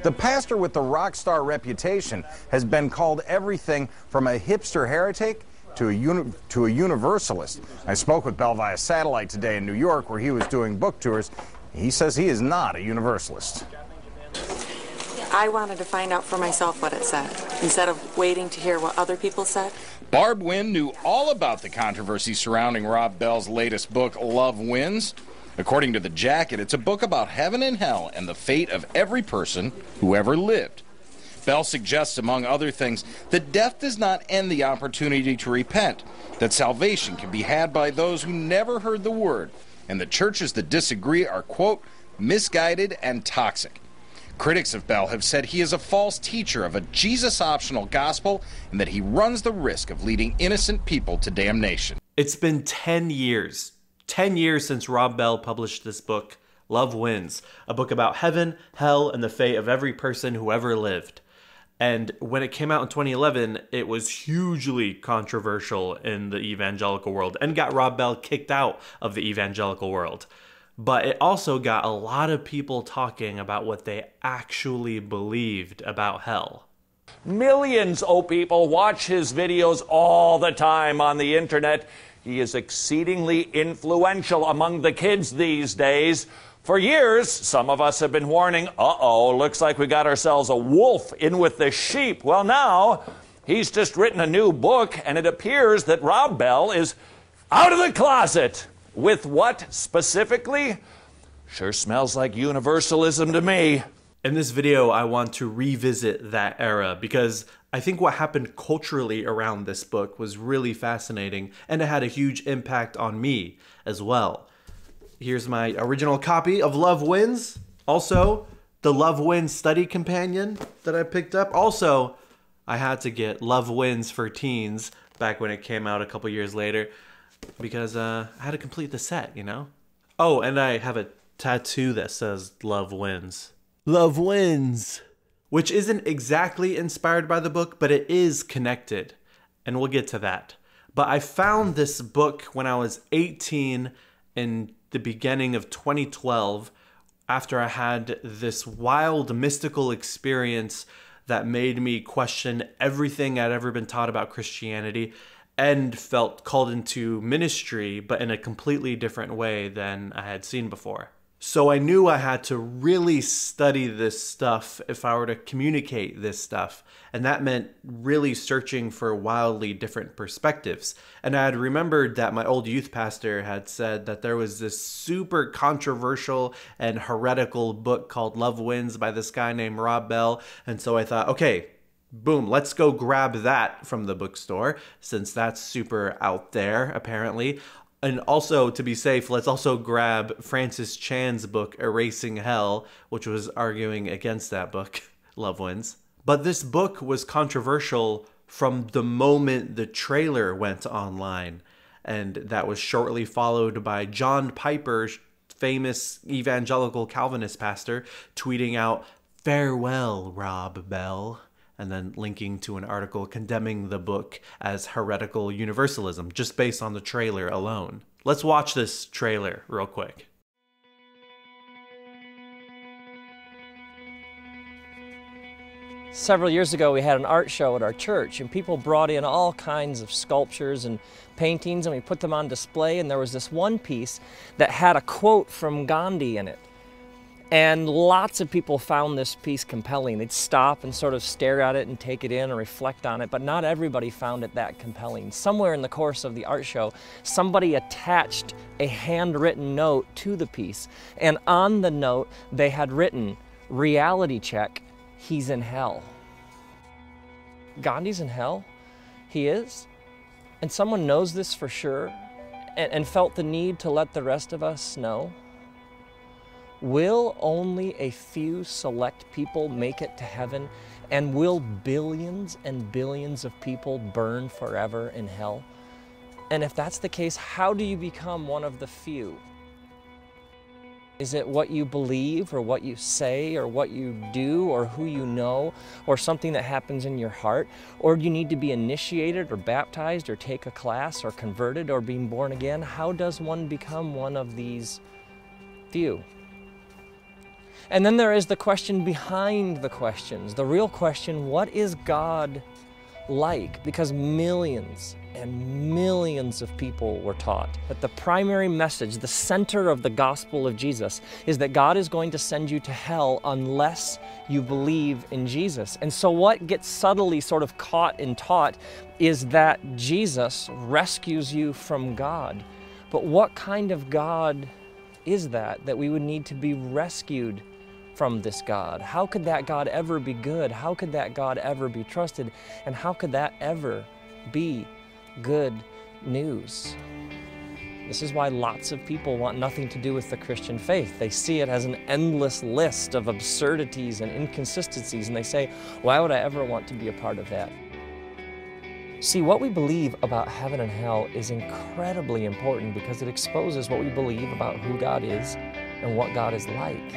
The pastor with the rock star reputation has been called everything from a hipster heretic to a universalist. I spoke with Bell via satellite today in New York, where he was doing book tours. He says he is not a universalist. I wanted to find out for myself what it said, instead of waiting to hear what other people said. Barb Wynn knew all about the controversy surrounding Rob Bell's latest book, Love Wins. According to the jacket, it's a book about heaven and hell and the fate of every person who ever lived. Bell suggests, among other things, that death does not end the opportunity to repent, that salvation can be had by those who never heard the word, and the churches that disagree are, quote, misguided and toxic. Critics of Bell have said he is a false teacher of a Jesus-optional gospel and that he runs the risk of leading innocent people to damnation. It's been 10 years. 10 years since Rob Bell published this book, Love Wins, a book about heaven, hell, and the fate of every person who ever lived. And when it came out in 2011, it was hugely controversial in the evangelical world and got Rob Bell kicked out of the evangelical world. But it also got a lot of people talking about what they actually believed about hell. Millions of people watch his videos all the time on the internet. He is exceedingly influential among the kids these days. For years, some of us have been warning, looks like we got ourselves a wolf in with the sheep. Well, now, he's just written a new book, and it appears that Rob Bell is out of the closet. With what specifically? Sure smells like universalism to me. In this video, I want to revisit that era because I think what happened culturally around this book was really fascinating, and it had a huge impact on me as well. Here's my original copy of Love Wins. Also, the Love Wins study companion that I picked up. Also, I had to get Love Wins for Teens back when it came out a couple years later because I had to complete the set, you know? Oh, and I have a tattoo that says Love Wins. Love Wins! Which isn't exactly inspired by the book, but it is connected. And we'll get to that. But I found this book when I was 18 in the beginning of 2012 after I had this wild mystical experience that made me question everything I'd ever been taught about Christianity and felt called into ministry, but in a completely different way than I had seen before. So I knew I had to really study this stuff if I were to communicate this stuff. And that meant really searching for wildly different perspectives. And I had remembered that my old youth pastor had said that there was this super controversial and heretical book called Love Wins by this guy named Rob Bell. And so I thought, okay, boom, let's go grab that from the bookstore, since that's super out there, apparently. And also, to be safe, let's also grab Francis Chan's book, Erasing Hell, which was arguing against that book, Love Wins. But this book was controversial from the moment the trailer went online. And that was shortly followed by John Piper, famous evangelical Calvinist pastor, tweeting out, "Farewell, Rob Bell," and then linking to an article condemning the book as heretical universalism, just based on the trailer alone. Let's watch this trailer real quick. Several years ago, we had an art show at our church, and people brought in all kinds of sculptures and paintings, and we put them on display, and there was this one piece that had a quote from Gandhi in it. And lots of people found this piece compelling. They'd stop and sort of stare at it and take it in and reflect on it, but not everybody found it that compelling. Somewhere in the course of the art show, somebody attached a handwritten note to the piece, and on the note, they had written, "Reality check, he's in hell." Gandhi's in hell? He is? And someone knows this for sure and felt the need to let the rest of us know? Will only a few select people make it to heaven, and will billions and billions of people burn forever in hell? And if that's the case, how do you become one of the few? Is it what you believe, or what you say, or what you do, or who you know, or something that happens in your heart? Or do you need to be initiated, or baptized, or take a class, or converted, or being born again? How does one become one of these few? And then there is the question behind the questions, the real question, what is God like? Because millions and millions of people were taught that the primary message, the center of the gospel of Jesus, is that God is going to send you to hell unless you believe in Jesus. And so what gets subtly sort of caught and taught is that Jesus rescues you from God. But what kind of God is that we would need to be rescued from this God? How could that God ever be good? How could that God ever be trusted? And how could that ever be good news? This is why lots of people want nothing to do with the Christian faith. They see it as an endless list of absurdities and inconsistencies, and they say, why would I ever want to be a part of that? See, what we believe about heaven and hell is incredibly important because it exposes what we believe about who God is and what God is like.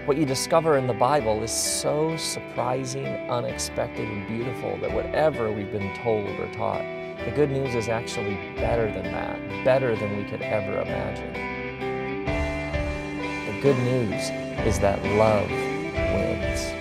What you discover in the Bible is so surprising, unexpected, and beautiful that whatever we've been told or taught, the good news is actually better than that, better than we could ever imagine. The good news is that love wins.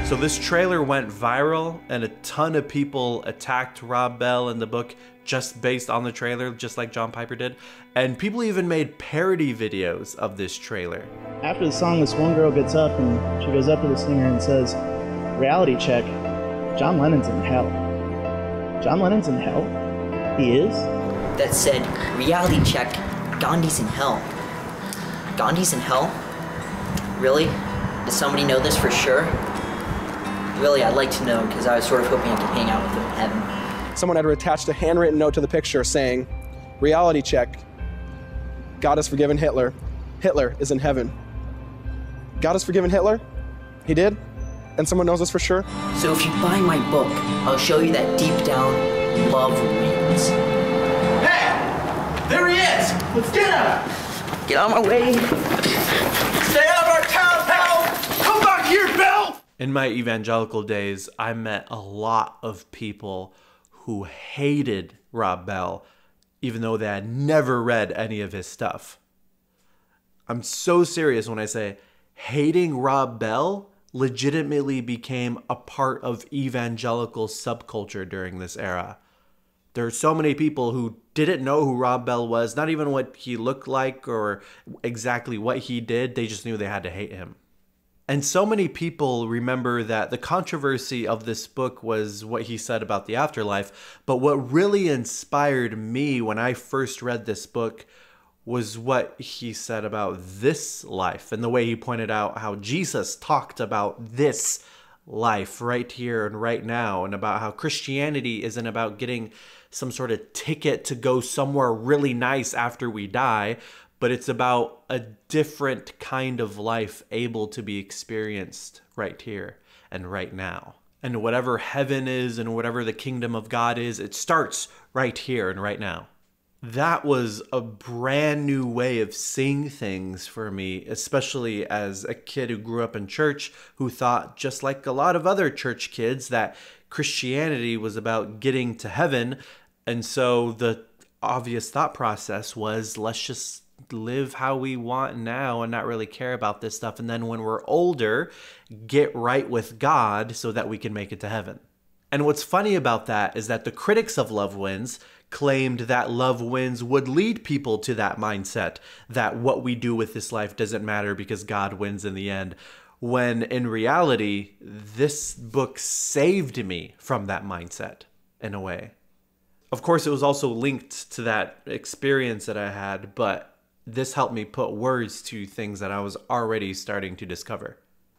So this trailer went viral and a ton of people attacked Rob Bell in the book just based on the trailer, just like John Piper did. And people even made parody videos of this trailer. After the song, this one girl gets up and she goes up to the singer and says, reality check, John Lennon's in hell. John Lennon's in hell? He is? That said, reality check, Gandhi's in hell. Gandhi's in hell? Really? Does somebody know this for sure? Really, I'd like to know, because I was sort of hoping I could hang out with him in heaven. Someone had attached a handwritten note to the picture saying, reality check, God has forgiven Hitler. Hitler is in heaven. God has forgiven Hitler? He did? And someone knows this for sure? So if you buy my book, I'll show you that deep down, love wins. Hey! There he is! Let's get him! Get out of my way! Stay out of our town, pal! Come back here, Bill! In my evangelical days, I met a lot of people who hated Rob Bell, even though they had never read any of his stuff. I'm so serious when I say hating Rob Bell legitimately became a part of evangelical subculture during this era. There are so many people who didn't know who Rob Bell was, not even what he looked like or exactly what he did. They just knew they had to hate him. And so many people remember that the controversy of this book was what he said about the afterlife. But what really inspired me when I first read this book was what he said about this life and the way he pointed out how Jesus talked about this life right here and right now, and about how Christianity isn't about getting some sort of ticket to go somewhere really nice after we die, but it's about a different kind of life able to be experienced right here and right now. And whatever heaven is and whatever the kingdom of God is, it starts right here and right now. That was a brand new way of seeing things for me, especially as a kid who grew up in church, who thought, just like a lot of other church kids, that Christianity was about getting to heaven. And so the obvious thought process was, let's just live how we want now and not really care about this stuff. And then when we're older, get right with God so that we can make it to heaven. And what's funny about that is that the critics of Love Wins claimed that Love Wins would lead people to that mindset, that what we do with this life doesn't matter because God wins in the end. When in reality, this book saved me from that mindset in a way. Of course, it was also linked to that experience that I had, but this helped me put words to things that I was already starting to discover.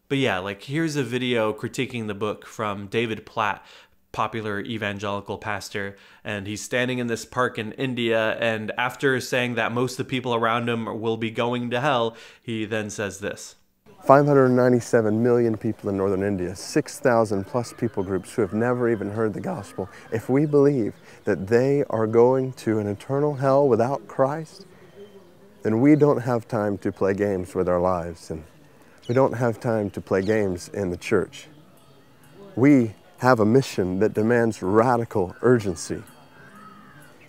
But yeah, like here's a video critiquing the book from David Platt, popular evangelical pastor, and he's standing in this park in India, and after saying that most of the people around him will be going to hell, he then says this. 597 million people in northern India, 6,000 plus people groups who have never even heard the gospel. If we believe that they are going to an eternal hell without Christ, then we don't have time to play games with our lives, and we don't have time to play games in the church. We have a mission that demands radical urgency.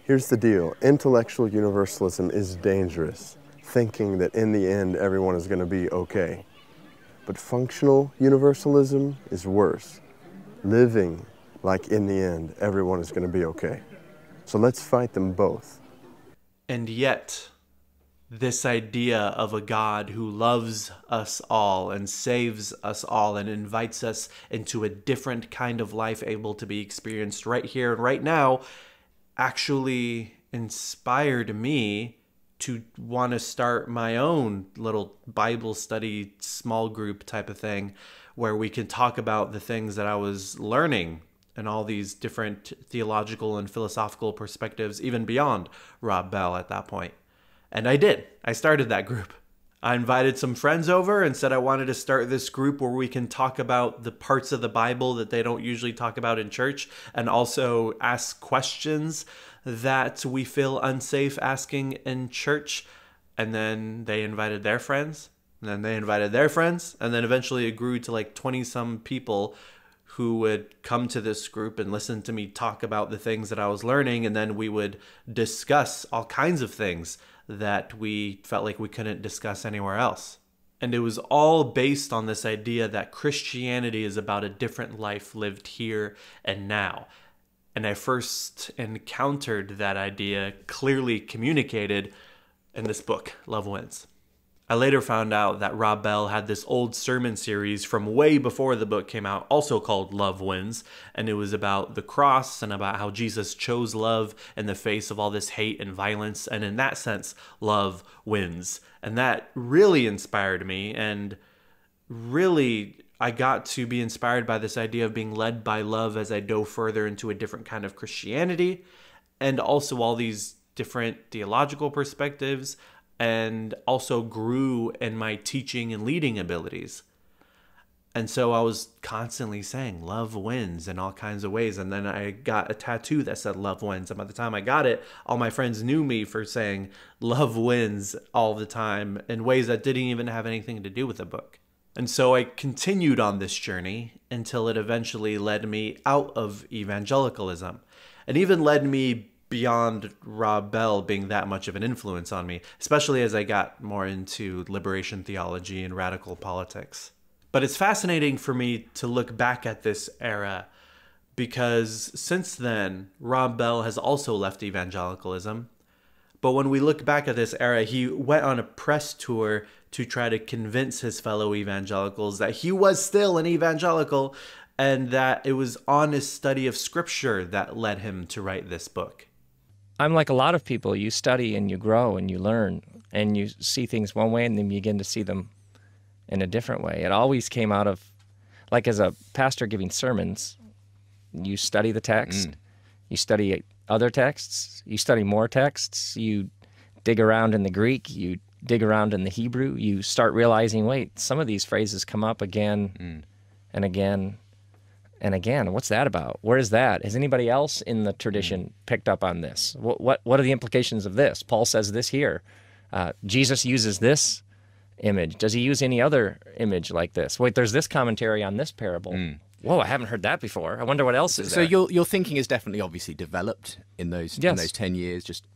Here's the deal. Intellectual universalism is dangerous, thinking that in the end everyone is going to be okay. But functional universalism is worse, living like in the end everyone is going to be okay. So let's fight them both. And yet, this idea of a God who loves us all and saves us all and invites us into a different kind of life able to be experienced right here and right now actually inspired me to want to start my own little Bible study small group type of thing where we can talk about the things that I was learning and all these different theological and philosophical perspectives, even beyond Rob Bell at that point. And I did. I started that group. I invited some friends over and said I wanted to start this group where we can talk about the parts of the Bible that they don't usually talk about in church, and also ask questions that we feel unsafe asking in church. And then they invited their friends, and then they invited their friends, and then eventually it grew to like 20-some people who would come to this group and listen to me talk about the things that I was learning, and then we would discuss all kinds of things that we felt like we couldn't discuss anywhere else. And it was all based on this idea that Christianity is about a different life lived here and now. And I first encountered that idea clearly communicated in this book, Love Wins. I later found out that Rob Bell had this old sermon series from way before the book came out, also called Love Wins, and it was about the cross and about how Jesus chose love in the face of all this hate and violence, and in that sense, love wins. And that really inspired me, and really I got to be inspired by this idea of being led by love as I dove further into a different kind of Christianity, and also all these different theological perspectives, and also grew in my teaching and leading abilities. And so I was constantly saying love wins in all kinds of ways. And then I got a tattoo that said love wins. And by the time I got it, all my friends knew me for saying love wins all the time in ways that didn't even have anything to do with the book. And so I continued on this journey until it eventually led me out of evangelicalism, and even led me beyond Rob Bell being that much of an influence on me, especially as I got more into liberation theology and radical politics. But it's fascinating for me to look back at this era because since then, Rob Bell has also left evangelicalism. But when we look back at this era, he went on a press tour to try to convince his fellow evangelicals that he was still an evangelical and that it was honest study of Scripture that led him to write this book. I'm like a lot of people. You study and you grow and you learn and you see things one way and then you begin to see them in a different way. It always came out of, like as a pastor giving sermons, you study the text, you study other texts, you study more texts, you dig around in the Greek, you dig around in the Hebrew, you start realizing, wait, some of these phrases come up again and again and again. What's that about? Where is that? Has anybody else in the tradition picked up on this? What are the implications of this? Paul says this here. Jesus uses this image. Does he use any other image like this? Wait, there's this commentary on this parable. Whoa, I haven't heard that before. I wonder what else is there. So your thinking is definitely obviously developed in those 10 years, just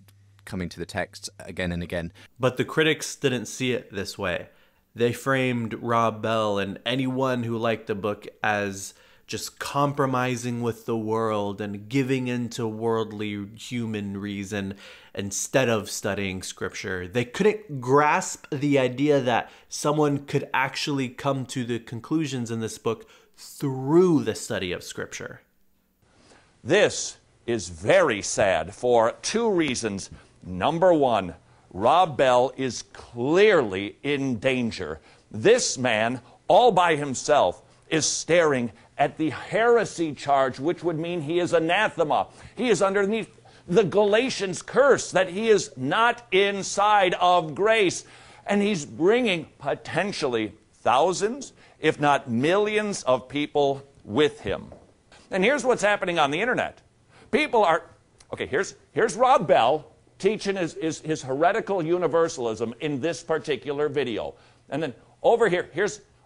coming to the text again and again. But the critics didn't see it this way. They framed Rob Bell and anyone who liked the book as just compromising with the world and giving into worldly human reason instead of studying Scripture. They couldn't grasp the idea that someone could actually come to the conclusions in this book through the study of Scripture. This is very sad for two reasons. Number one, Rob Bell is clearly in danger. This man, all by himself, is staring at the heresy charge, which would mean he is anathema. He is underneath the Galatians curse, that he is not inside of grace. And he's bringing potentially thousands, if not millions of people with him. And here's what's happening on the internet. People are, okay, here's Rob Bell teaching his heretical universalism in this particular video. And then over here,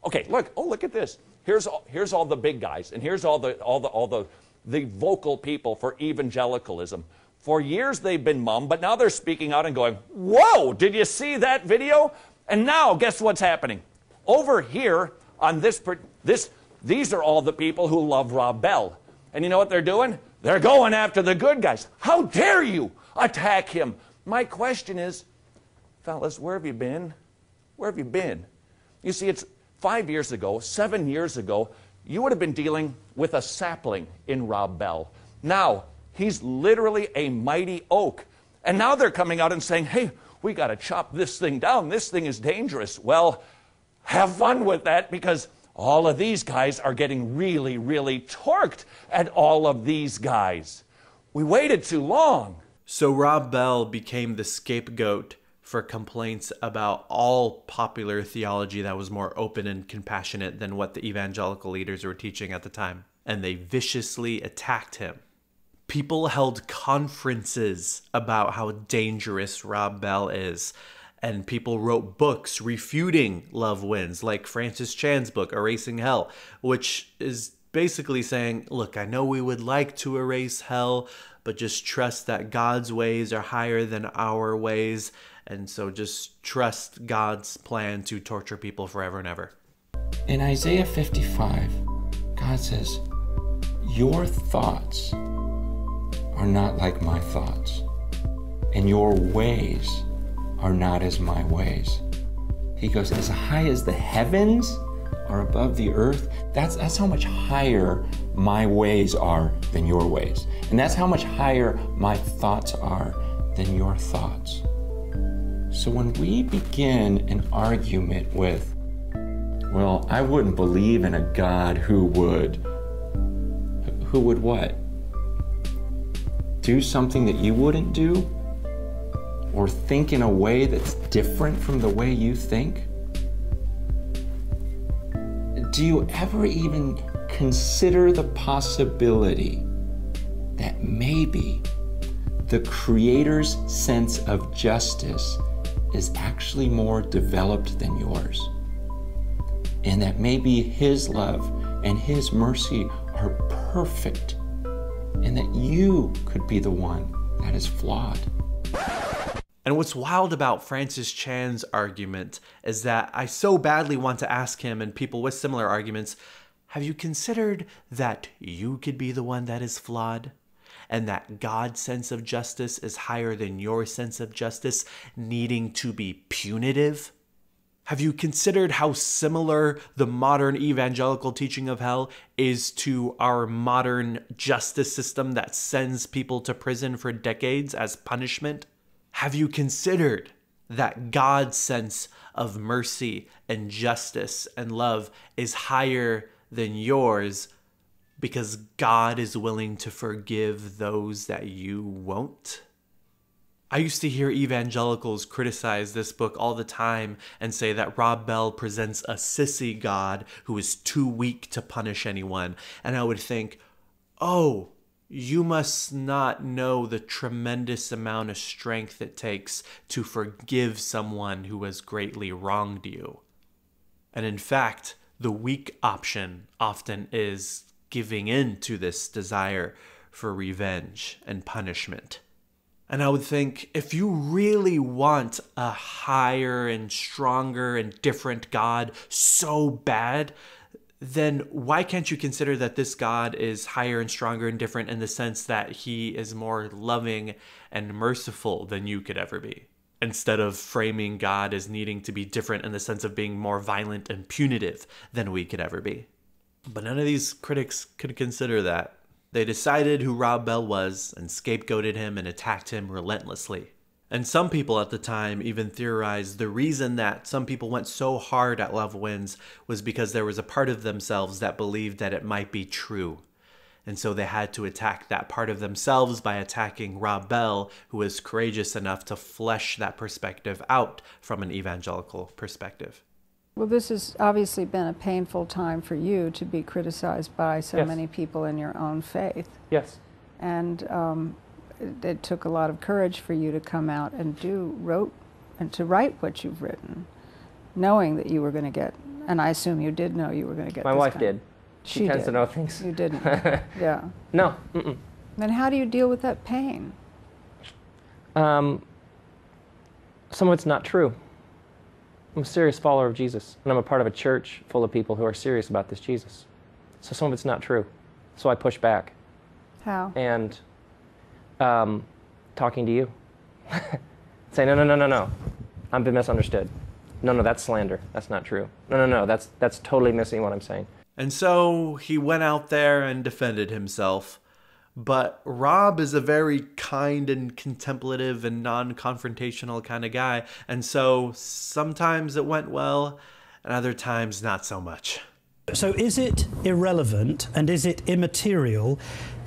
okay, look at this. Here's all the big guys, and here's all the vocal people for evangelicalism. For years they've been mum, but now they're speaking out and going, whoa, did you see that video? And now, guess what's happening? Over here on these are all the people who love Rob Bell. And you know what they're doing? They're going after the good guys. How dare you attack him? My question is, fellas, where have you been? Where have you been? You see, it's 5 years ago, 7 years ago, you would have been dealing with a sapling in Rob Bell. Now, he's literally a mighty oak. And now they're coming out and saying, hey, we got to chop this thing down. This thing is dangerous. Well, have fun with that, because all of these guys are getting really, really torqued at all of these guys. We waited too long. So Rob Bell became the scapegoat for complaints about all popular theology that was more open and compassionate than what the evangelical leaders were teaching at the time. And they viciously attacked him. People held conferences about how dangerous Rob Bell is. And people wrote books refuting Love Wins, like Francis Chan's book, Erasing Hell, which is basically saying, look, I know we would like to erase hell, but just trust that God's ways are higher than our ways. And so just trust God's plan to torture people forever and ever. In Isaiah 55, God says, your thoughts are not like my thoughts, and your ways are not as my ways. He goes, as high as the heavens are above the earth, that's how much higher my ways are than your ways. And that's how much higher my thoughts are than your thoughts. So when we begin an argument with, well, I wouldn't believe in a God who would what? Do something that you wouldn't do? Or think in a way that's different from the way you think? Do you ever even consider the possibility that maybe the Creator's sense of justice is actually more developed than yours? And that maybe His love and His mercy are perfect, and that you could be the one that is flawed? And what's wild about Francis Chan's argument is that I so badly want to ask him and people with similar arguments, have you considered that you could be the one that is flawed? And that God's sense of justice is higher than your sense of justice, needing to be punitive? Have you considered how similar the modern evangelical teaching of hell is to our modern justice system that sends people to prison for decades as punishment? Have you considered that God's sense of mercy and justice and love is higher than yours because God is willing to forgive those that you won't? I used to hear evangelicals criticize this book all the time and say that Rob Bell presents a sissy God who is too weak to punish anyone. And I would think, oh, you must not know the tremendous amount of strength it takes to forgive someone who has greatly wronged you. And in fact, the weak option often is giving in to this desire for revenge and punishment. And I would think, if you really want a higher and stronger and different God so bad, then why can't you consider that this God is higher and stronger and different in the sense that He is more loving and merciful than you could ever be, instead of framing God as needing to be different in the sense of being more violent and punitive than we could ever be? But none of these critics could consider that. They decided who Rob Bell was and scapegoated him and attacked him relentlessly. And some people at the time even theorized the reason that some people went so hard at Love Wins was because there was a part of themselves that believed that it might be true. And so they had to attack that part of themselves by attacking Rob Bell, who was courageous enough to flesh that perspective out from an evangelical perspective. Well, this has obviously been a painful time for you to be criticized by so many people in your own faith. Yes. And it took a lot of courage for you to come out and to write what you've written, knowing that you were going to get, and I assume you did know you were going to get My this wife kind. did. She tends did. to know things. You didn't. Yeah. No. Then how do you deal with that pain? Some of it's not true. I'm a serious follower of Jesus, and I'm a part of a church full of people who are serious about this Jesus. So some of it's not true. So I push back. How? And talking to you. Say, no. I've been misunderstood. No, that's slander. That's not true. No, that's totally missing what I'm saying. And so he went out there and defended himself. But Rob is a very kind and contemplative and non-confrontational kind of guy. And so sometimes it went well, and other times not so much. So is it irrelevant and is it immaterial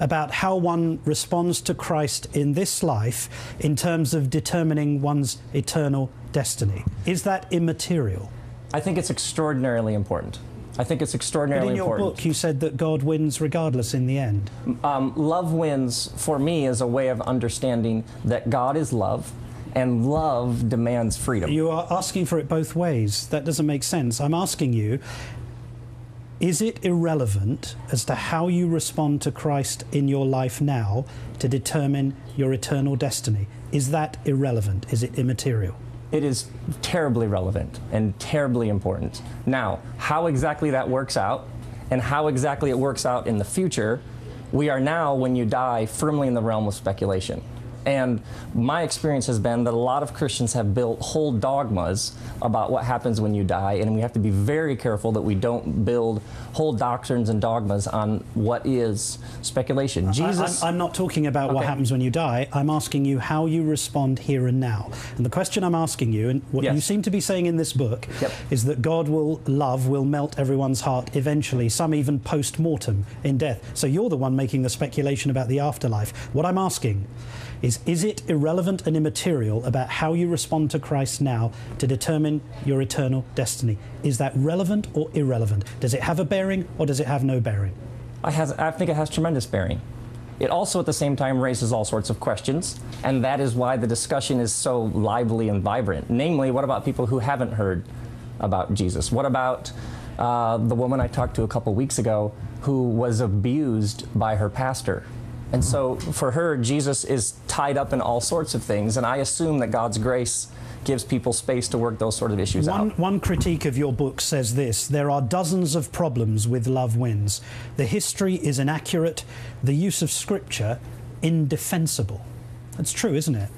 about how one responds to Christ in this life in terms of determining one's eternal destiny? Is that immaterial? I think it's extraordinarily important. I think it's extraordinarily important. But in your book, you said that God wins regardless in the end. Love wins, for me, is a way of understanding that God is love, and love demands freedom. You are asking for it both ways. That doesn't make sense. I'm asking you, is it irrelevant as to how you respond to Christ in your life now to determine your eternal destiny? Is that irrelevant? Is it immaterial? It is terribly relevant and terribly important. Now, how exactly that works out and how exactly it works out in the future, we are now, when you die, firmly in the realm of speculation. And my experience has been that a lot of Christians have built whole dogmas about what happens when you die, and we have to be very careful that we don't build whole doctrines and dogmas on what is speculation. I'm not talking about what happens when you die. I'm asking you how you respond here and now. And the question I'm asking you, and what you seem to be saying in this book, is that God will melt everyone's heart eventually, some even post-mortem in death. So you're the one making the speculation about the afterlife. What I'm asking is it irrelevant and immaterial about how you respond to Christ now to determine your eternal destiny? Is that relevant or irrelevant? Does it have a bearing or does it have no bearing? I think it has tremendous bearing. It also at the same time raises all sorts of questions, and that is why the discussion is so lively and vibrant. Namely, what about people who haven't heard about Jesus? What about the woman I talked to a couple weeks ago who was abused by her pastor? And so for her, Jesus is tied up in all sorts of things, and I assume that God's grace gives people space to work those sort of issues out. One critique of your book says this: there are dozens of problems with Love Wins. The history is inaccurate, the use of scripture indefensible. That's true, isn't it?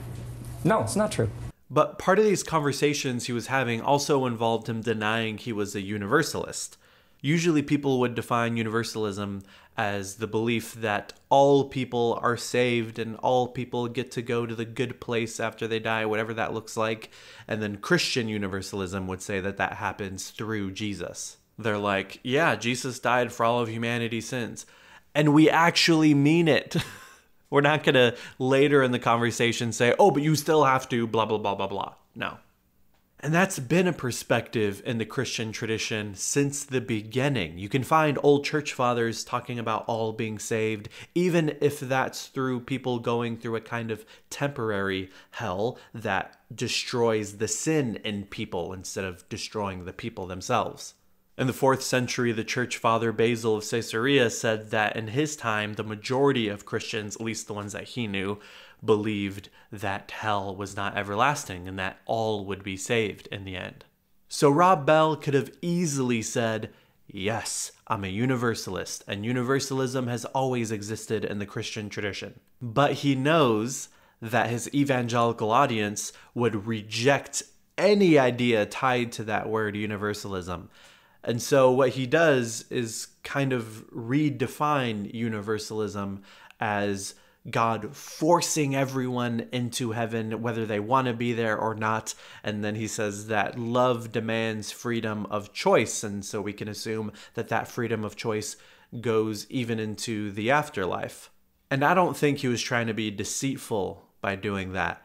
No, it's not true. But part of these conversations he was having also involved him denying he was a universalist. Usually people would define universalism as the belief that all people are saved and all people get to go to the good place after they die, whatever that looks like. And then Christian universalism would say that that happens through Jesus. They're like, yeah, Jesus died for all of humanity's sins. And we actually mean it. We're not going to later in the conversation say, oh, but you still have to blah, blah, blah, blah, blah. No. And that's been a perspective in the Christian tradition since the beginning. You can find old church fathers talking about all being saved, even if that's through people going through a kind of temporary hell that destroys the sin in people instead of destroying the people themselves. In the 4th century, the church father Basil of Caesarea said that in his time, the majority of Christians, at least the ones that he knew, believed that hell was not everlasting and that all would be saved in the end. So Rob Bell could have easily said, yes, I'm a universalist, and universalism has always existed in the Christian tradition. But he knows that his evangelical audience would reject any idea tied to that word universalism. And so what he does is kind of redefine universalism as God forcing everyone into heaven, whether they want to be there or not. And then he says that love demands freedom of choice. And so we can assume that that freedom of choice goes even into the afterlife. And I don't think he was trying to be deceitful by doing that.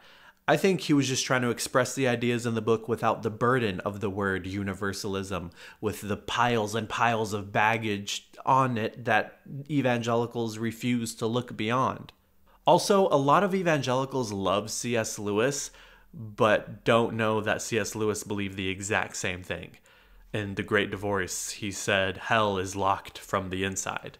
I think he was just trying to express the ideas in the book without the burden of the word universalism, with the piles and piles of baggage on it that evangelicals refuse to look beyond. Also, a lot of evangelicals love C.S. Lewis, but don't know that C.S. Lewis believed the exact same thing. In The Great Divorce, he said, hell is locked from the inside.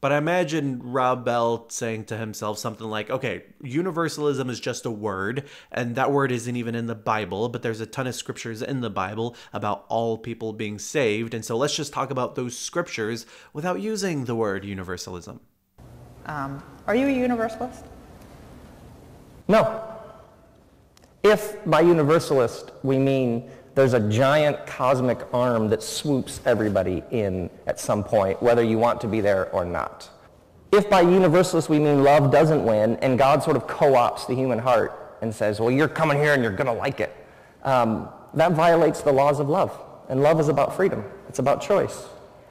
But I imagine Rob Bell saying to himself something like, okay, universalism is just a word, and that word isn't even in the Bible, but there's a ton of scriptures in the Bible about all people being saved, and so let's just talk about those scriptures without using the word universalism. Are you a universalist? No. If by universalist we mean there's a giant cosmic arm that swoops everybody in at some point, whether you want to be there or not. If by universalist we mean love doesn't win and God sort of co-opts the human heart and says, well, you're coming here and you're going to like it, that violates the laws of love. And love is about freedom. It's about choice.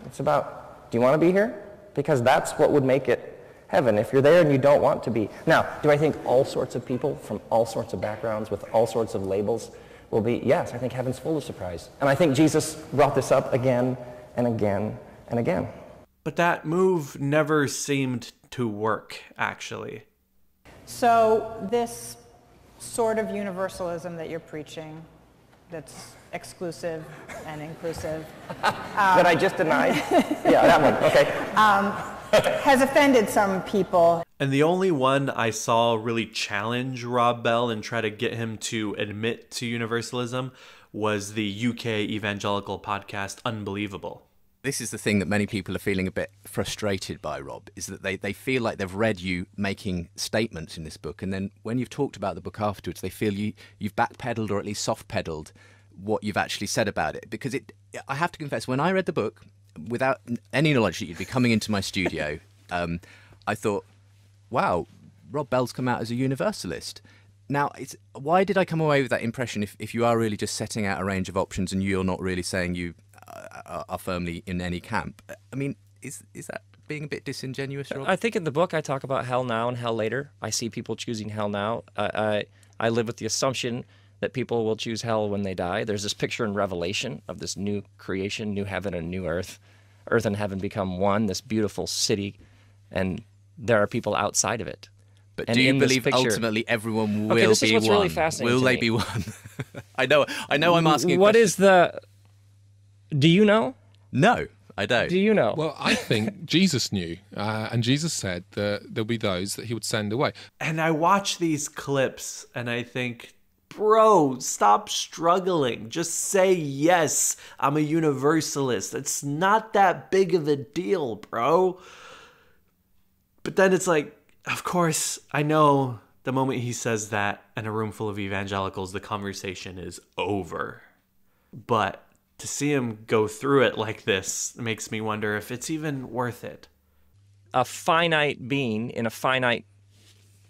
It's about, do you want to be here? Because that's what would make it heaven, if you're there and you don't want to be. Now, do I think all sorts of people from all sorts of backgrounds with all sorts of labels will be? Yes, I think heaven's full of surprise. And I think Jesus brought this up again and again and again. But that move never seemed to work, actually. So this sort of universalism that you're preaching, that's exclusive and inclusive. That I just denied? Yeah, that one, okay. Has offended some people. And the only one I saw really challenge Rob Bell and try to get him to admit to universalism was the UK Evangelical podcast Unbelievable. This is the thing that many people are feeling a bit frustrated by, Rob, is that they feel like they've read you making statements in this book, and then when you've talked about the book afterwards, they feel you've backpedaled or at least soft-pedaled what you've actually said about it. Because I have to confess, when I read the book, without any knowledge that you'd be coming into my studio, I thought, wow, Rob Bell's come out as a universalist. Now, why did I come away with that impression if you are really just setting out a range of options and you're not really saying you are firmly in any camp? I mean, is that being a bit disingenuous, Rob? I think in the book I talk about hell now and hell later. I see people choosing hell now. I live with the assumption that people will choose hell when they die. There's this picture in Revelation of this new creation, new heaven and new earth. Earth and heaven become one, this beautiful city, and there are people outside of it. But do you believe ultimately everyone will be one? This is what's really fascinating Will they be one? I know I'm asking What is the... Do you know? No, I don't. Do you know? Well, I think Jesus knew, and Jesus said that there'll be those that he would send away. And I watch these clips and I think, bro, stop struggling. Just say, yes, I'm a universalist. It's not that big of a deal, bro. But then it's like, of course, I know the moment he says that in a room full of evangelicals, the conversation is over. But to see him go through it like this makes me wonder if it's even worth it. A finite being in a finite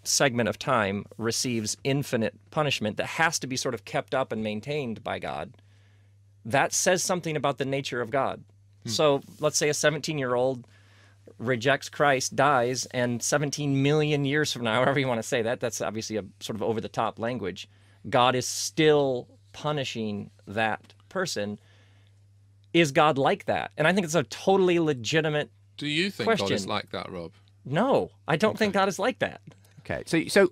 segment of time receives infinite punishment that has to be sort of kept up and maintained by God. That says something about the nature of God. So let's say a 17-year-old rejects Christ, dies, and 17 million years from now, however you want to say that, that's obviously a sort of over-the-top language, God is still punishing that person. Is God like that? And I think it's a totally legitimate Do you think question. God is like that, Rob? No, I don't think God is like that. Okay, so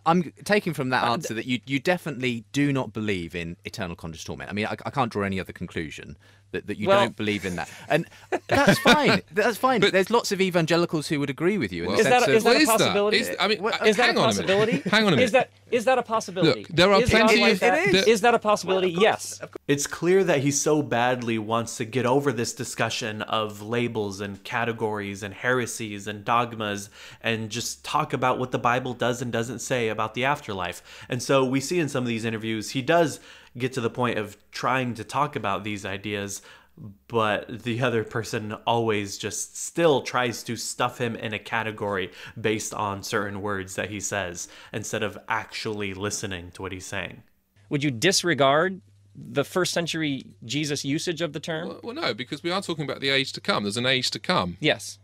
I'm taking from that answer that you definitely do not believe in eternal conscious torment. I mean, I can't draw any other conclusion that you don't believe in that. And that's fine. That's fine. But there's lots of evangelicals who would agree with you. Is that a possibility? Is that a possibility? Hang on a minute. Is that a possibility? Look, there are plenty of... Is that a possibility? Yes. It's clear that he so badly wants to get over this discussion of labels and categories and heresies and dogmas and just talk about what the Bible does and doesn't say about the afterlife. And so we see in some of these interviews, he does get to the point of trying to talk about these ideas, but the other person always just still tries to stuff him in a category based on certain words that he says instead of actually listening to what he's saying. Would you disregard the first century Jesus usage of the term? Well, no, because we are talking about the age to come. There's an age to come. Yes.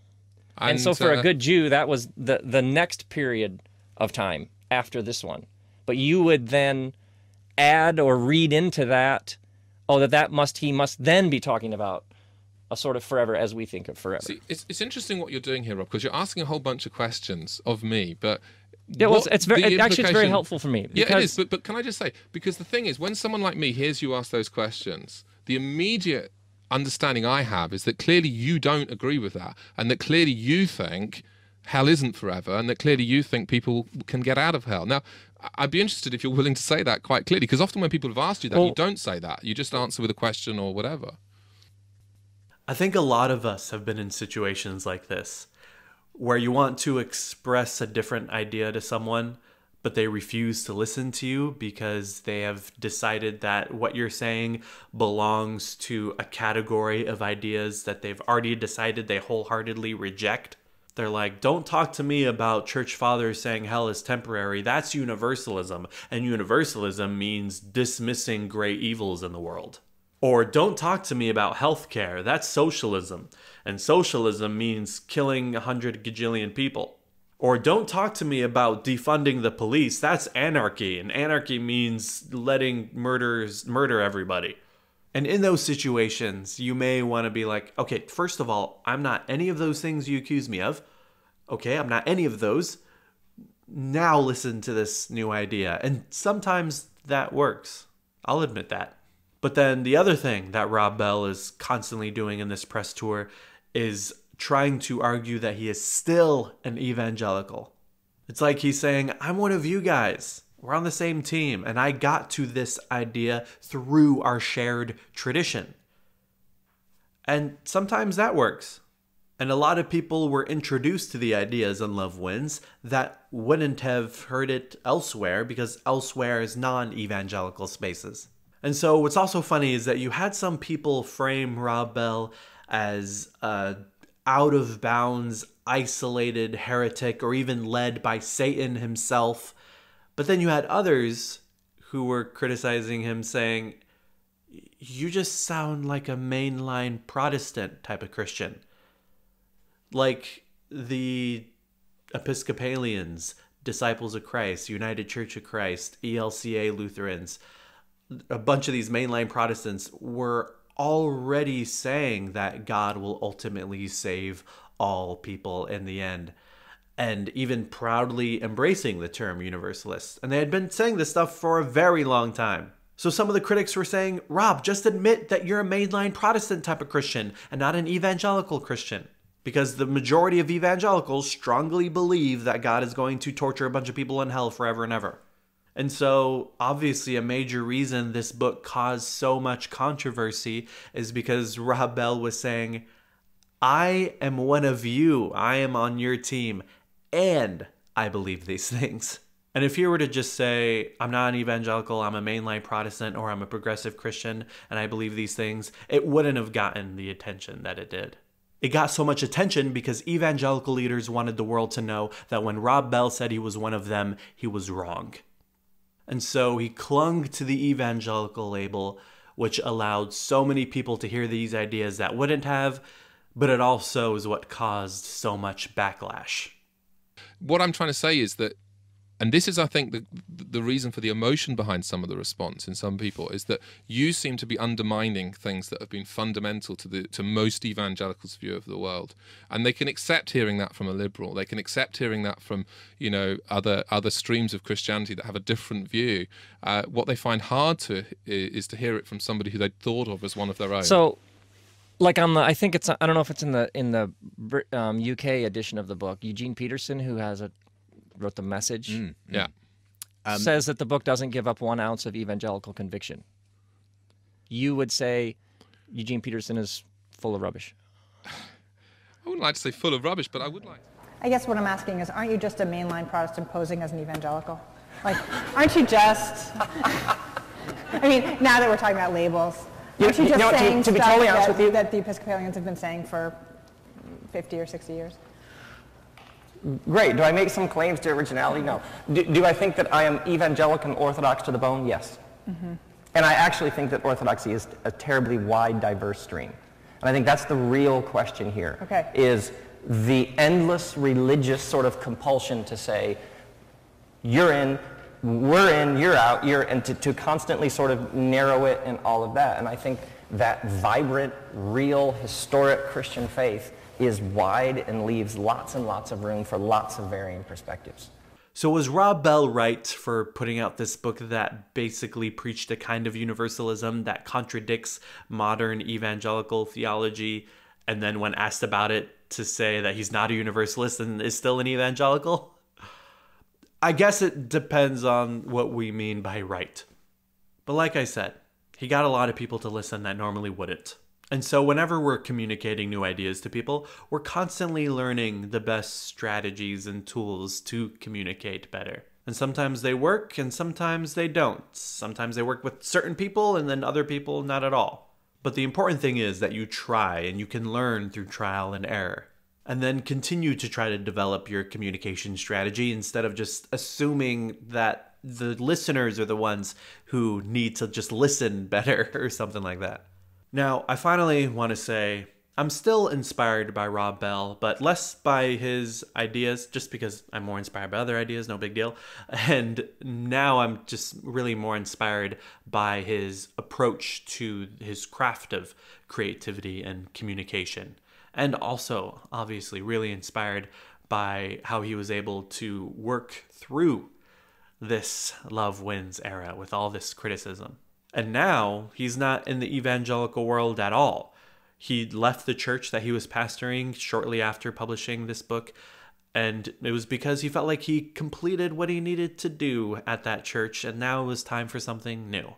And so for a good Jew, that was the next period of time after this one. But you would then add or read into that, he must then be talking about a sort of forever as we think of forever. See, it's interesting what you're doing here, Rob, because you're asking a whole bunch of questions of me, but... Yeah, well, it's very helpful for me. Yeah, it is, but can I just say, because the thing is, when someone like me hears you ask those questions, the immediate understanding I have is that clearly you don't agree with that, and that clearly you think hell isn't forever, and that clearly you think people can get out of hell. Now, I'd be interested if you're willing to say that quite clearly, because often when people have asked you that, you don't say that. You just answer with a question or whatever. I think a lot of us have been in situations like this, where you want to express a different idea to someone, but they refuse to listen to you because they have decided that what you're saying belongs to a category of ideas that they've already decided they wholeheartedly reject. They're like, don't talk to me about church fathers saying hell is temporary. That's universalism. And universalism means dismissing great evils in the world. Or don't talk to me about healthcare. That's socialism. And socialism means killing 100 gajillion people. Or don't talk to me about defunding the police. That's anarchy. And anarchy means letting murderers murder everybody. And in those situations, you may want to be like, okay, first of all, I'm not any of those things you accuse me of. Okay, I'm not any of those. Now listen to this new idea. And sometimes that works. I'll admit that. But then the other thing that Rob Bell is constantly doing in this press tour is trying to argue that he is still an evangelical. It's like he's saying, I'm one of you guys. We're on the same team, and I got to this idea through our shared tradition. And sometimes that works. And a lot of people were introduced to the ideas in Love Wins that wouldn't have heard it elsewhere, because elsewhere is non-evangelical spaces. And so what's also funny is that you had some people frame Rob Bell as a out-of-bounds, isolated heretic, or even led by Satan himself. But then you had others who were criticizing him, saying, you just sound like a mainline Protestant type of Christian. Like the Episcopalians, Disciples of Christ, United Church of Christ, ELCA Lutherans, a bunch of these mainline Protestants were already saying that God will ultimately save all people in the end, and even proudly embracing the term universalist. And they had been saying this stuff for a very long time. So some of the critics were saying, Rob, just admit that you're a mainline Protestant type of Christian and not an evangelical Christian. Because the majority of evangelicals strongly believe that God is going to torture a bunch of people in hell forever and ever. And so, obviously, a major reason this book caused so much controversy is because Rob Bell was saying, I am one of you, I am on your team, and I believe these things. And if you were to just say, I'm not an evangelical, I'm a mainline Protestant, or I'm a progressive Christian, and I believe these things, it wouldn't have gotten the attention that it did. It got so much attention because evangelical leaders wanted the world to know that when Rob Bell said he was one of them, he was wrong. And so he clung to the evangelical label, which allowed so many people to hear these ideas that wouldn't have, but it also is what caused so much backlash. What I'm trying to say is that, and this is, I think, the reason for the emotion behind some of the response in some people, is that you seem to be undermining things that have been fundamental to most evangelicals' view of the world, and they can accept hearing that from a liberal. They can accept hearing that from, you know, other streams of Christianity that have a different view. What they find hard is to hear it from somebody who they thought of as one of their own. So, like on the, I think it's, I don't know if it's in the UK edition of the book, Eugene Peterson, who wrote The Message, says that the book doesn't give up 1 ounce of evangelical conviction. You would say Eugene Peterson is full of rubbish. I wouldn't like to say full of rubbish, but I would like to. I guess what I'm asking is, aren't you just a mainline Protestant posing as an evangelical? Like, aren't you just... I mean, now that we're talking about labels, aren't you just saying to be totally honest with you, that the Episcopalians have been saying for 50 or 60 years? Great. Do I make some claims to originality? No. Do I think that I am evangelical and orthodox to the bone? Yes. Mm-hmm. And I actually think that orthodoxy is a terribly wide, diverse stream. And I think that's the real question here, is the endless religious sort of compulsion to say, you're in, we're in, you're out, and to constantly sort of narrow it and all of that. And I think that vibrant, real, historic Christian faith is wide and leaves lots and lots of room for lots of varying perspectives. So was Rob Bell right for putting out this book that basically preached a kind of universalism that contradicts modern evangelical theology, and then when asked about it to say that he's not a universalist and is still an evangelical? I guess it depends on what we mean by right. But like I said, he got a lot of people to listen that normally wouldn't. And so whenever we're communicating new ideas to people, we're constantly learning the best strategies and tools to communicate better. And sometimes they work and sometimes they don't. Sometimes they work with certain people and then other people not at all. But the important thing is that you try, and you can learn through trial and error. And then continue to try to develop your communication strategy instead of just assuming that the listeners are the ones who need to just listen better or something like that. Now, I finally want to say I'm still inspired by Rob Bell, but less by his ideas, just because I'm more inspired by other ideas, no big deal. And now I'm just really more inspired by his approach to his craft of creativity and communication. And also, obviously, really inspired by how he was able to work through this Love Wins era with all this criticism. And now he's not in the evangelical world at all. He left the church that he was pastoring shortly after publishing this book, and it was because he felt like he completed what he needed to do at that church, and now it was time for something new.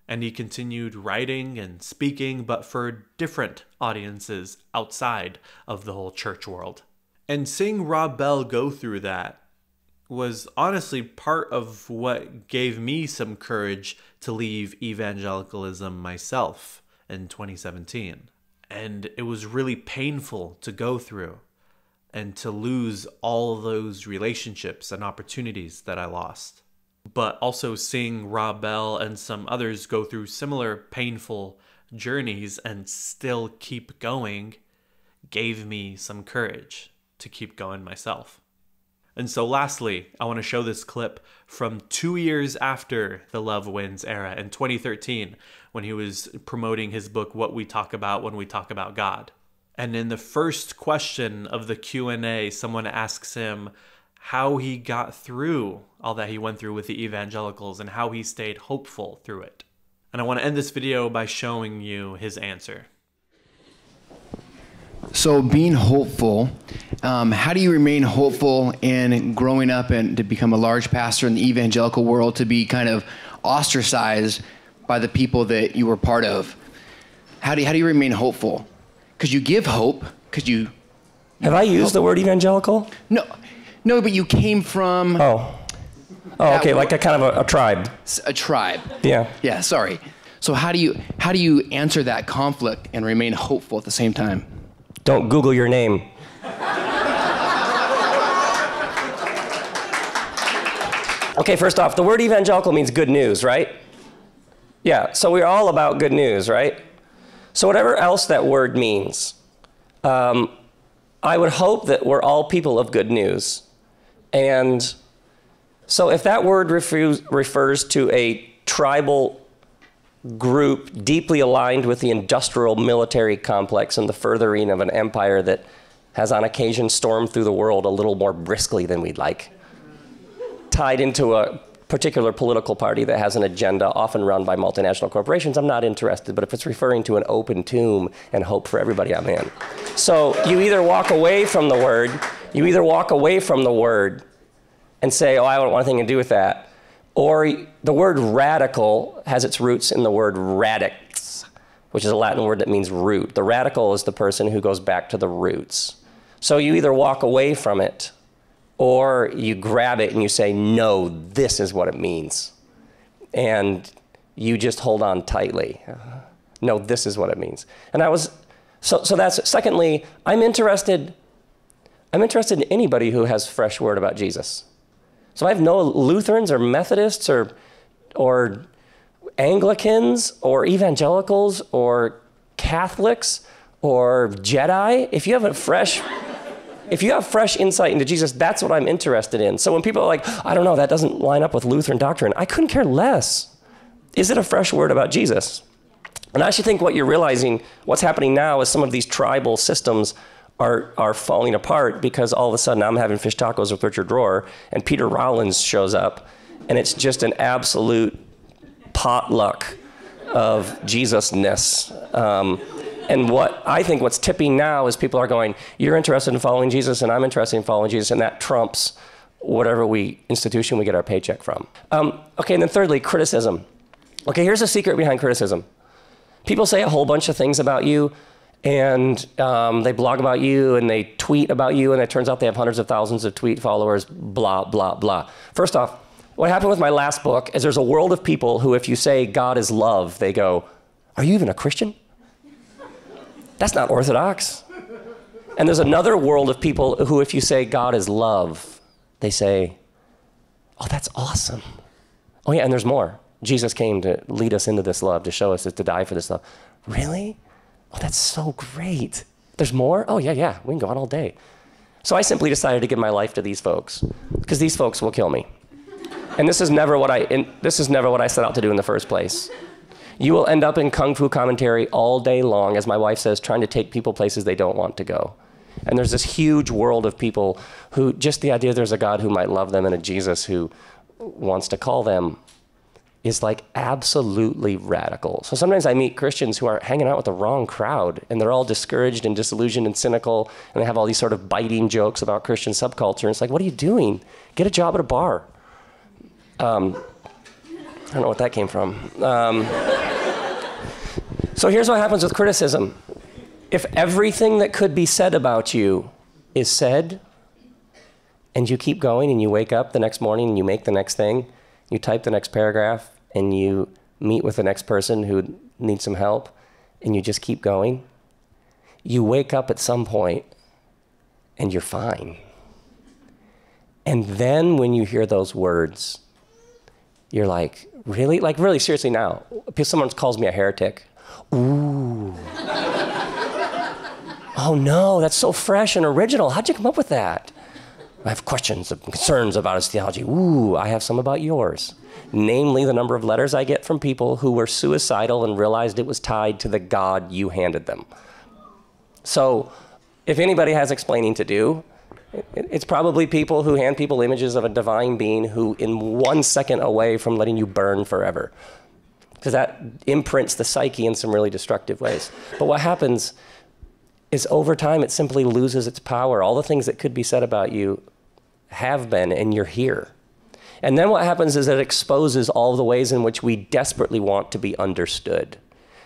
And he continued writing and speaking, but for different audiences outside of the whole church world. And seeing Rob Bell go through that was honestly part of what gave me some courage to leave evangelicalism myself in 2017. And it was really painful to go through and to lose all those relationships and opportunities that I lost. But also seeing Rob Bell and some others go through similar painful journeys and still keep going gave me some courage to keep going myself. And so lastly, I want to show this clip from 2 years after the Love Wins era in 2013, when he was promoting his book, What We Talk About When We Talk About God. And in the first question of the Q&A, someone asks him how he got through all that he went through with the evangelicals and how he stayed hopeful through it. And I want to end this video by showing you his answer. So being hopeful, how do you remain hopeful in growing up and to become a large pastor in the evangelical world, to be kind of ostracized by the people that you were part of? How do you remain hopeful? Because you give hope, because you... Have I used the word evangelical? No, but you came from... Oh, okay, like a kind of a tribe. A tribe. Yeah. Yeah, sorry. So how do you answer that conflict and remain hopeful at the same time? Don't Google your name. Okay, first off, the word evangelical means good news, right? Yeah, so we're all about good news, right? So whatever else that word means, I would hope that we're all people of good news. And so if that word refers to a tribal group deeply aligned with the industrial military complex and the furthering of an empire that has on occasion stormed through the world a little more briskly than we'd like, tied into a particular political party that has an agenda often run by multinational corporations, I'm not interested. But if it's referring to an open tomb and hope for everybody, I'm in. So you either walk away from the word, and say, oh, I don't want anything to do with that. Or the word radical has its roots in the word radix, which is a Latin word that means root. The radical is the person who goes back to the roots. So you either walk away from it, or you grab it and you say, no, this is what it means. And you just hold on tightly. No, this is what it means. And so that's, secondly, I'm interested in anybody who has fresh word about Jesus. So I have no Lutherans or Methodists or Anglicans or Evangelicals or Catholics or Jedi. If you have fresh insight into Jesus, that's what I'm interested in. So when people are like, I don't know, that doesn't line up with Lutheran doctrine, I couldn't care less. Is it a fresh word about Jesus? And I actually think what you're realizing, what's happening now is some of these tribal systems are falling apart because all of a sudden I'm having fish tacos with Richard Rohr and Peter Rollins shows up, and it's just an absolute potluck of Jesus-ness. And what I think what's tipping now is people are going, you're interested in following Jesus and I'm interested in following Jesus, and that trumps whatever institution we get our paycheck from. Okay, and then thirdly, criticism. Okay, here's a secret behind criticism. People say a whole bunch of things about you, and they blog about you, and they tweet about you, and it turns out they have hundreds of thousands of tweet followers, blah, blah, blah. First off, what happened with my last book is there's a world of people who, if you say God is love, they go, are you even a Christian? That's not orthodox. And there's another world of people who, if you say God is love, they say, oh, that's awesome. Oh yeah, and there's more. Jesus came to lead us into this love, to show us, to die for this love. Really? Oh, that's so great. There's more? Oh yeah, we can go on all day. So I simply decided to give my life to these folks, because these folks will kill me. And this is never what I set out to do in the first place. You will end up in Kung Fu commentary all day long, as my wife says, trying to take people places they don't want to go. And there's this huge world of people who, just the idea there's a God who might love them and a Jesus who wants to call them is like absolutely radical. So sometimes I meet Christians who are hanging out with the wrong crowd, and they're all discouraged and disillusioned and cynical, and they have all these sort of biting jokes about Christian subculture. And it's like, what are you doing? Get a job at a bar. I don't know what that came from. So here's what happens with criticism. If everything that could be said about you is said, and you keep going and you wake up the next morning and you make the next thing, you type the next paragraph and you meet with the next person who needs some help, and you just keep going, you wake up at some point and you're fine. And then when you hear those words, you're like, really? Like really seriously now, if someone calls me a heretic, ooh. Oh no, that's so fresh and original. How'd you come up with that? I have questions and concerns about his theology. Ooh, I have some about yours. Namely, the number of letters I get from people who were suicidal and realized it was tied to the God you handed them. So if anybody has explaining to do, it's probably people who hand people images of a divine being who in 1 second away from letting you burn forever. Because that imprints the psyche in some really destructive ways. But what happens is over time it simply loses its power. All the things that could be said about you have been, and you're here. And then what happens is it exposes all the ways in which we desperately want to be understood.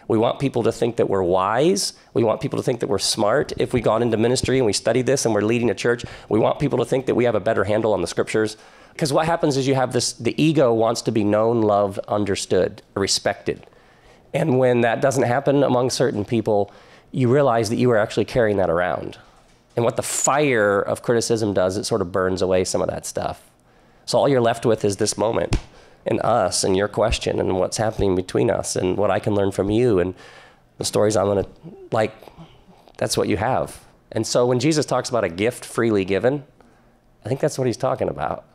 We want people to think that we're wise. We want people to think that we're smart. If we got into ministry and we studied this and we're leading a church, we want people to think that we have a better handle on the scriptures. Because what happens is you have this, the ego wants to be known, loved, understood, respected. And when that doesn't happen among certain people, you realize that you are actually carrying that around. And what the fire of criticism does, it sort of burns away some of that stuff. So all you're left with is this moment, and us, and your question, and what's happening between us, and what I can learn from you, and the stories I'm gonna, like, that's what you have. And so when Jesus talks about a gift freely given, I think that's what he's talking about.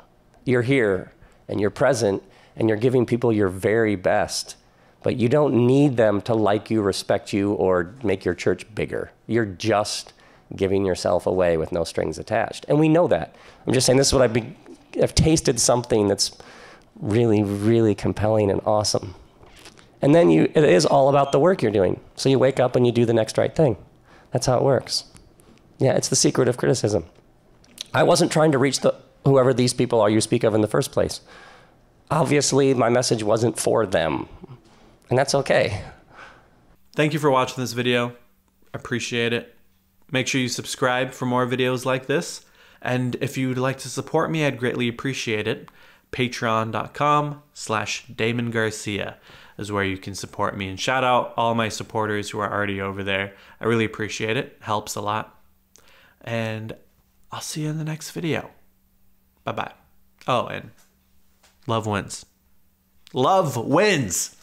You're here, and you're present, and you're giving people your very best, but you don't need them to like you, respect you, or make your church bigger. You're just giving yourself away with no strings attached. And we know that. I'm just saying this is what I've tasted something that's really, really compelling and awesome. And then it is all about the work you're doing. So you wake up and you do the next right thing. That's how it works. Yeah, it's the secret of criticism. I wasn't trying to reach whoever these people are you speak of in the first place. Obviously, my message wasn't for them. And that's okay. Thank you for watching this video. I appreciate it. Make sure you subscribe for more videos like this. And if you'd like to support me, I'd greatly appreciate it. Patreon.com/Damon Garcia is where you can support me. And shout out all my supporters who are already over there. I really appreciate it. It helps a lot. And I'll see you in the next video. Bye-bye. Oh, and love wins. Love wins!